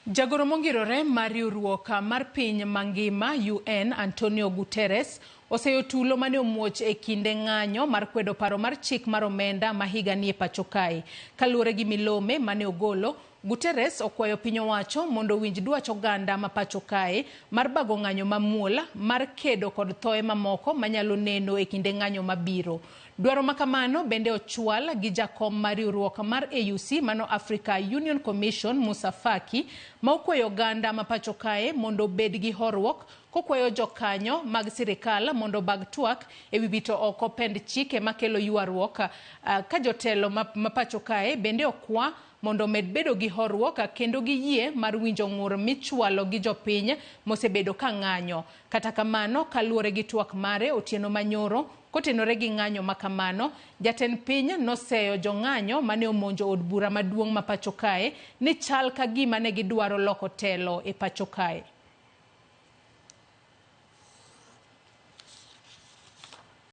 Jagoro mongirore mar riwruok mar piny mangima UN Antonio Guterres oseyo tulo mane omuoch e kinde ng'anyo mar kwedo paro mar chik mar omenda ma higa ni e pacho kae. Kaluwore gi milome mane ogolo, Guterres okwayo piny owacho mondo winj dwach oganda ma pacho kae mar bago ng'anyo mamuol mar kedo kod thoe mamoko manyalo neno e kinde ng'anyo mabiro. Dwaro makamano bende ochwal gi jakom mar riwruok mar AUC mano Africa Union Commission Musa Faki ma okwayo oganda ma pacho kae mondo bed gi horruok kokwayo jokanyo mag sirikal mondo bag twak e wi bito oko pend chike makelo ywaruok ka jotelo ma pacho kae bende okwa mondo med bedo gi horruok kendo gi yie mar winjo ng'ur michwalo gi jopiny mosebedo ka ng'anyo. Kata kamano, kaluwore gi twak mare otieno manyoro kotenore gi ng'anyo makamano, jatend piny noseyo jong'anyo mane omonjo od bura maduong' ma pacho kae ni chal ka gima ne gidwaro loko telo e pacho kae.